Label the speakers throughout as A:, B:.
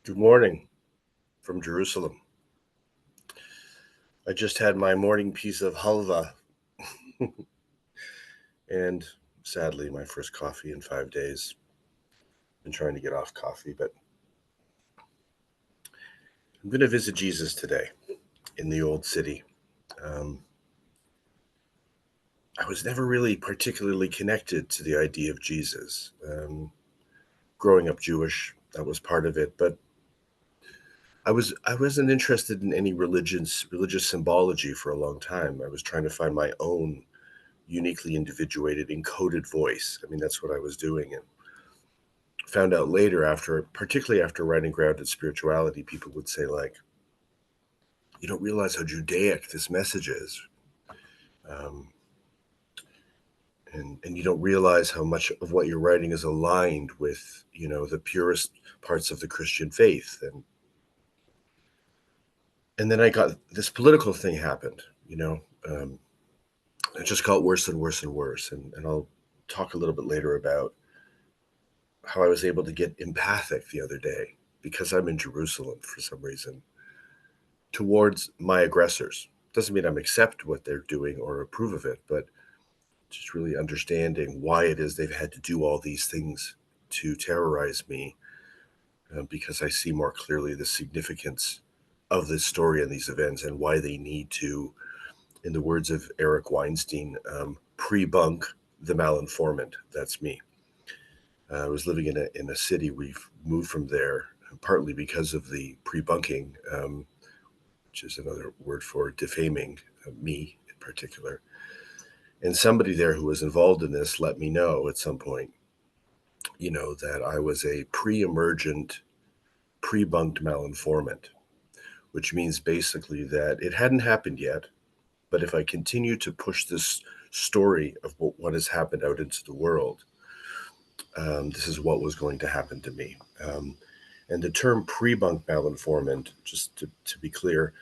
A: Good morning from Jerusalem. I just had my morning piece of halva and sadly my first coffee in 5 days. Been trying to get off coffee, but I'm going to visit Jesus today in the old city. I was never really particularly connected to the idea of Jesus. Growing up Jewish, that was part of it, but I wasn't interested in any religious symbology for a long time. I was trying to find my own uniquely individuated, encoded voice. I mean, that's what I was doing. And found out later, particularly after writing Grounded Spirituality, people would say, like, you don't realize how Judaic this message is. And you don't realize how much of what you're writing is aligned with, the purest parts of the Christian faith. And then I got this political thing happened, it just got worse and worse and worse. And I'll talk a little bit later about how I was able to get empathic the other day, because I'm in Jerusalem for some reason, towards my aggressors. Doesn't mean I'm accept what they're doing or approve of it, but just really understanding why it is they've had to do all these things to terrorize me, because I see more clearly the significance of this story and these events and why they need to, in the words of Eric Weinstein, pre-bunk the malinformant. That's me. I was living in a city. We've moved from there partly because of the pre-bunking, which is another word for defaming me in particular. And somebody there who was involved in this let me know at some point, that I was a pre-emergent, pre-bunked malinformant, which means basically that it hadn't happened yet, but if I continue to push this story of what has happened out into the world, this is what was going to happen to me. And the term pre-bunked malinformant, just to be clear,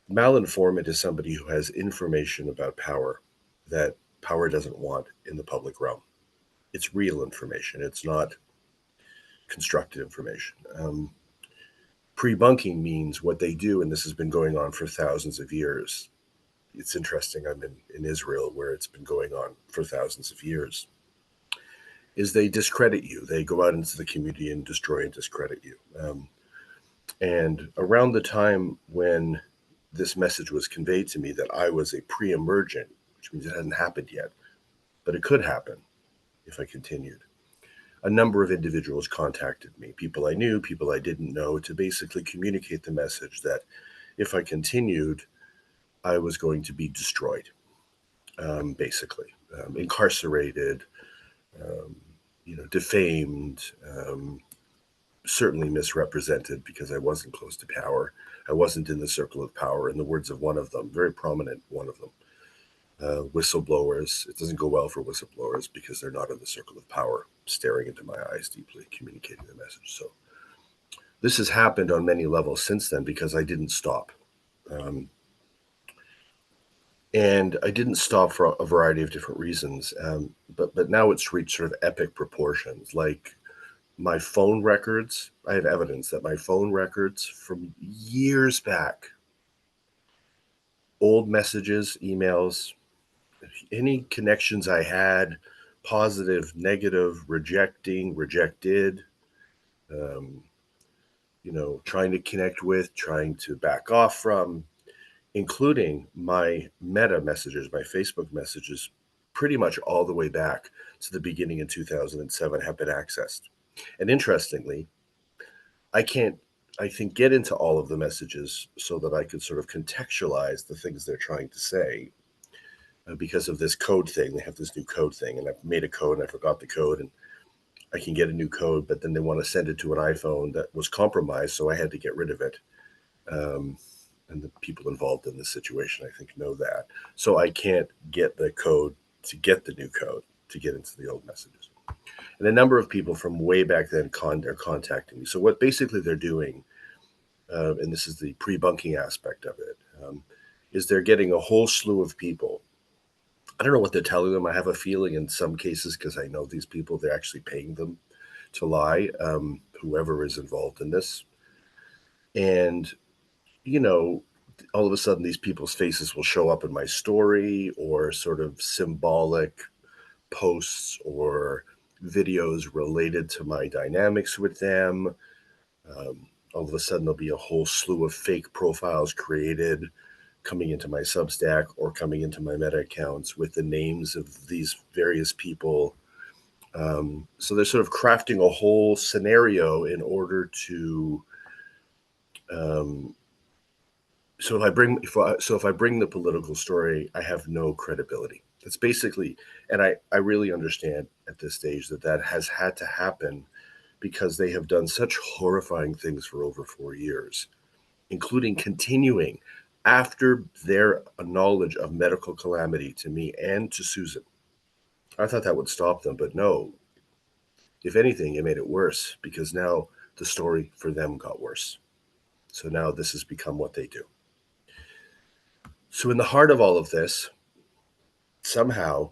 A: malinformant is somebody who has information about power that power doesn't want in the public realm. It's real information. It's not constructed information. Pre-bunking means what they do, and this has been going on for thousands of years. It's interesting, I'm in Israel, where it's been going on for thousands of years, is they discredit you. They go out into the community and destroy and discredit you. And around the time when this message was conveyed to me that I was a pre-emergent, which means it hadn't happened yet, but it could happen if I continued, a number of individuals contacted me, people I knew, people I didn't know, to basically communicate the message that if I continued, I was going to be destroyed, basically, incarcerated, defamed, certainly misrepresented because I wasn't close to power. I wasn't in the circle of power, in the words of one of them, very prominent one of them. Whistleblowers, it doesn't go well for whistleblowers because they're not in the circle of power, staring into my eyes deeply, communicating the message. So this has happened on many levels since then because I didn't stop. And I didn't stop for a variety of different reasons. But now it's reached sort of epic proportions. Like my phone records, I have evidence that my phone records from years back, old messages, emails, any connections I had, positive, negative, rejecting, rejected, trying to connect with, trying to back off from, including my meta messages, my Facebook messages, pretty much all the way back to the beginning in 2007 have been accessed. And interestingly, I can't, I think, get into all of the messages so that I could sort of contextualize the things they're trying to say because of this code thing. They have this new code thing, and I've made a code and I forgot the code, and I can get a new code, but then they want to send it to an iPhone that was compromised, so I had to get rid of it. And the people involved in this situation, I think, know that. So I can't get the code to get the new code to get into the old messages. And a number of people from way back then are contacting me. So what basically they're doing, and this is the pre-bunking aspect of it, is they're getting a whole slew of people. I don't know what they're telling them. I have a feeling in some cases, because I know these people, they're actually paying them to lie, whoever is involved in this. And, you know, all of a sudden these people's faces will show up in my story, or sort of symbolic posts or videos related to my dynamics with them. All of a sudden there'll be a whole slew of fake profiles created coming into my Substack or coming into my Meta accounts with the names of these various people. So they're sort of crafting a whole scenario in order to. Um, so if I bring the political story, I have no credibility. It's basically, and I really understand at this stage that has had to happen because they have done such horrifying things for over 4 years, including continuing after their knowledge of medical calamity to me and to Susan. I thought that would stop them, but no. If anything, it made it worse because now the story for them got worse. So now this has become what they do. So, in the heart of all of this, somehow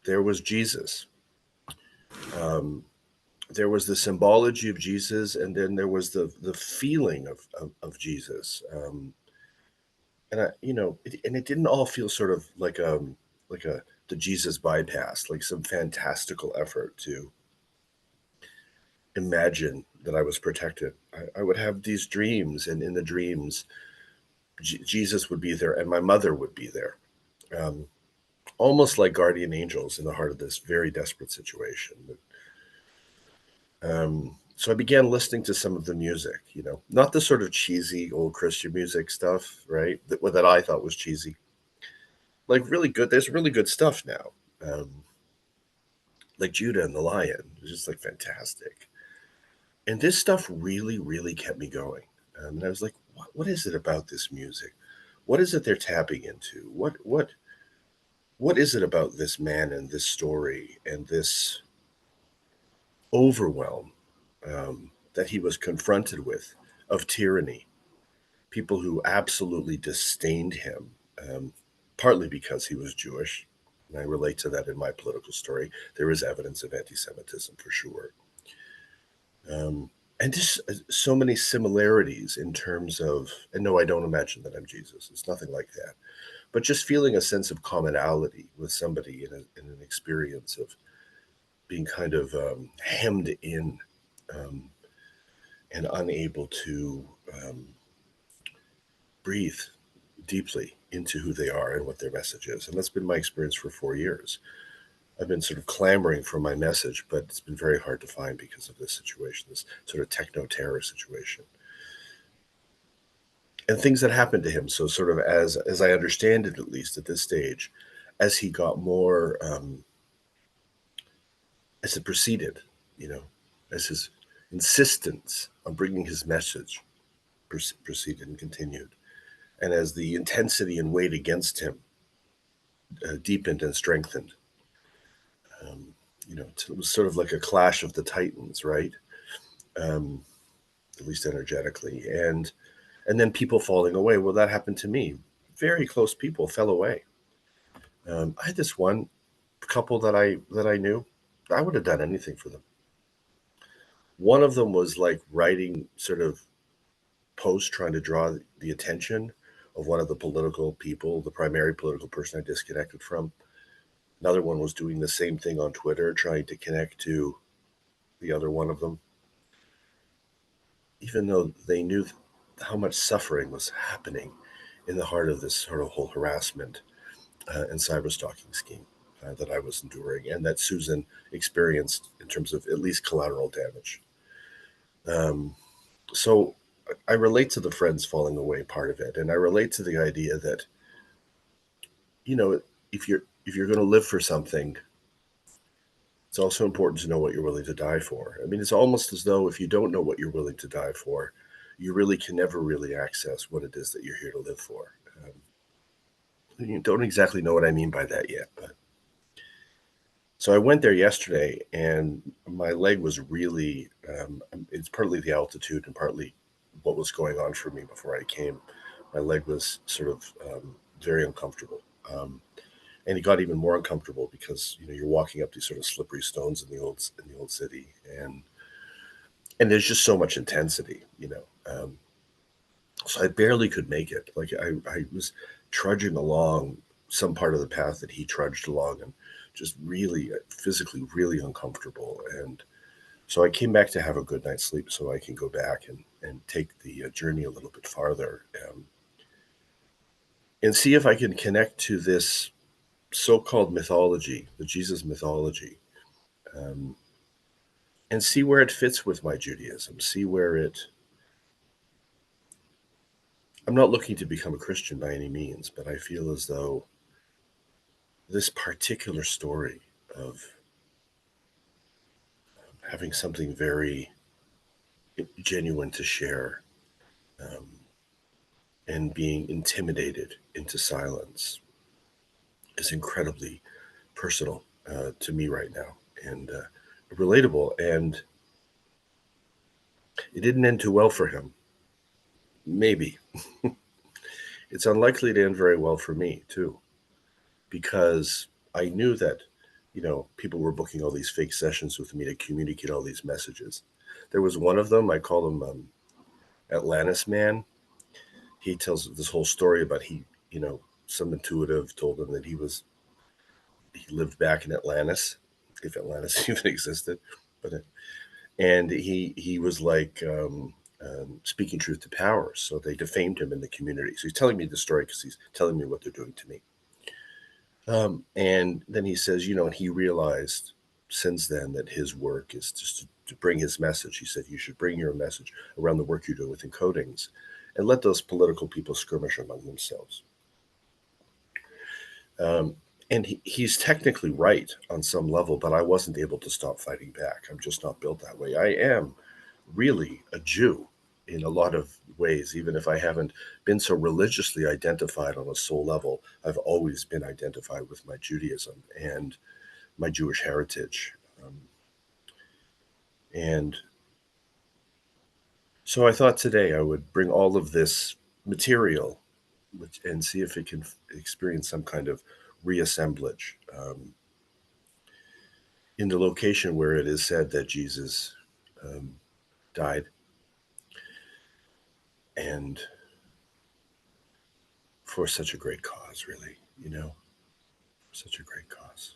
A: there was Jesus. Um, there was the symbology of Jesus, and then there was the feeling of Jesus. And it didn't all feel sort of like a the Jesus bypass, like some fantastical effort to imagine that I was protected. I would have these dreams, and in the dreams, Jesus would be there, and my mother would be there, um, almost like guardian angels in the heart of this very desperate situation. So I began listening to some of the music, not the sort of cheesy old Christian music stuff, right? That I thought was cheesy. Like really good. There's really good stuff now, um, like Judah and the Lion. It's just like fantastic. And this stuff really, really kept me going. And I was like, what is it about this music? What is it they're tapping into? What is it about this man and this story and this overwhelm that he was confronted with of tyranny? People who absolutely disdained him, partly because he was Jewish. And I relate to that in my political story. There is evidence of anti Semitism for sure. And just so many similarities in terms of, and no, I don't imagine that I'm Jesus. It's nothing like that. But just feeling a sense of commonality with somebody in an experience of being kind of hemmed in, um, and unable to breathe deeply into who they are and what their message is. And that's been my experience for 4 years. I've been sort of clamoring for my message, but it's been very hard to find because of this situation, this sort of techno terror situation. And things that happened to him. So, sort of as I understand it, at least at this stage, as he got more, as it proceeded, you know, as his insistence on bringing his message proceeded and continued, and as the intensity and weight against him deepened and strengthened. Um, it was sort of like a clash of the titans, right? Um, at least energetically, and then people falling away. Well, that happened to me. Very close people fell away. I had this one couple that I knew. I would have done anything for them. One of them was like writing sort of posts trying to draw the attention of one of the political people, the primary political person I disconnected from. Another one was doing the same thing on Twitter, trying to connect to the other one of them, even though they knew how much suffering was happening in the heart of this sort of whole harassment and cyber stalking scheme that I was enduring and that Susan experienced in terms of at least collateral damage. Um, so I relate to the friends falling away part of it, and I relate to the idea that you know if you're going to live for something, it's also important to know what you're willing to die for. I mean, it's almost as though if you don't know what you're willing to die for, you really can never really access what it is that you're here to live for. You don't exactly know what I mean by that yet, but so I went there yesterday, and my leg was really. It's partly the altitude and partly what was going on for me before I came. My leg was sort of very uncomfortable, and it got even more uncomfortable because you're walking up these sort of slippery stones in the old city, and there's just so much intensity. So I barely could make it. Like I was trudging along some part of the path that he trudged along, and just really physically really uncomfortable. And so I came back to have a good night's sleep so I can go back and take the journey a little bit farther, and see if I can connect to this so-called mythology, the Jesus mythology, um, and see where it fits with my Judaism, see where it. I'm not looking to become a Christian by any means, but I feel as though this particular story of having something very genuine to share, um, and being intimidated into silence is incredibly personal to me right now, and relatable. And it didn't end too well for him. Maybe. It's unlikely to end very well for me, too, because I knew that, people were booking all these fake sessions with me to communicate all these messages. There was one of them, I call him Atlantis Man. He tells this whole story about some intuitive told him that he lived back in Atlantis, if Atlantis even existed, but and he was like speaking truth to power. So they defamed him in the community. So he's telling me the story because he's telling me what they're doing to me. And then he says, and he realized since then that his work is just to bring his message. He said, you should bring your message around the work you're doing with encodings and let those political people skirmish among themselves. Um, and he's technically right on some level, but I wasn't able to stop fighting back. I'm just not built that way. I am really a Jew in a lot of ways, even if I haven't been so religiously identified on a soul level. I've always been identified with my Judaism and my Jewish heritage. And so I thought today I would bring all of this material and see if it can experience some kind of reassemblage in the location where it is said that Jesus um, died, and for such a great cause, really, such a great cause.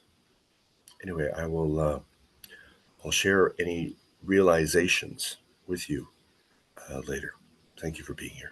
A: Anyway, I'll share any realizations with you later. Thank you for being here.